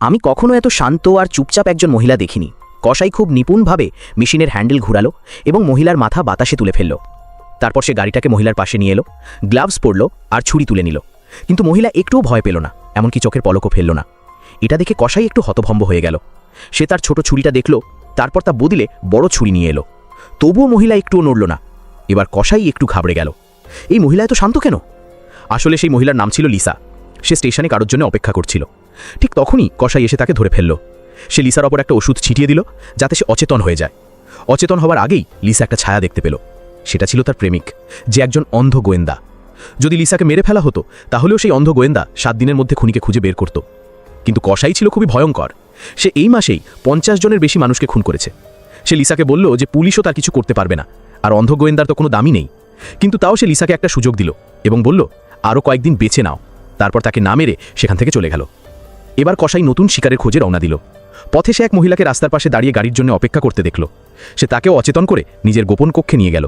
আমি কখনো এত শান্ত আর চুপচাপ একজন মহিলা দেখিনি। কসাই খুব নিপুণভাবে মেশিনের হ্যান্ডেল ঘুরালো এবং মহিলার মাথা বাতাসে তুলে ফেলল। তারপর সে গাড়িটাকে মহিলার পাশে নিয়ে এলো, গ্লাভস পরল আর ছুরি তুলে নিল। কিন্তু মহিলা একটুও ভয় পেল না, এমনকি চোখের পলকও ফেলল না। এটা দেখে কসাই একটু হতভম্ব হয়ে গেল। সে তার ছোট ছুরিটা দেখল, তারপর তা বদলে বড় ছুরি নিয়ে এলো। তবুও মহিলা একটুও নড়ল না। এবার কসাই একটু ঘাবড়ে গেল। এই মহিলা এত শান্ত কেন? আসলে সেই মহিলার নাম ছিল লিসা। সে স্টেশনে কারোর জন্য অপেক্ষা করছিল। ঠিক তখনই কসাই এসে তাকে ধরে ফেলল। সে লিসার ওপর একটা ওষুধ ছিটিয়ে দিল, যাতে সে অচেতন হয়ে যায়। অচেতন হওয়ার আগেই লিসা একটা ছায়া দেখতে পেল। সেটা ছিল তার প্রেমিক, যে একজন অন্ধ গোয়েন্দা। যদি লিসাকে মেরে ফেলা হতো, তাহলেও সেই অন্ধ গোয়েন্দা 7 দিনের মধ্যে খুনিকে খুঁজে বের করত। কিন্তু কসাই ছিল খুবই ভয়ঙ্কর। সে এই মাসেই 50 জনের বেশি মানুষকে খুন করেছে। সে লিসাকে বলল যে পুলিশও তার কিছু করতে পারবে না, আর অন্ধ গোয়েন্দার তো কোনো দামই নেই। কিন্তু তাও সে লিসাকে একটা সুযোগ দিল এবং বলল, আরও কয়েকদিন বেঁচে নাও। তারপর তাকে না মেরে সেখান থেকে চলে গেল। এবার কসাই নতুন শিকারের খোঁজে রওনা দিল। পথে সে এক মহিলাকে রাস্তার পাশে দাঁড়িয়ে গাড়ির জন্য অপেক্ষা করতে দেখল। সে তাকেও অচেতন করে নিজের গোপন কক্ষে নিয়ে গেল।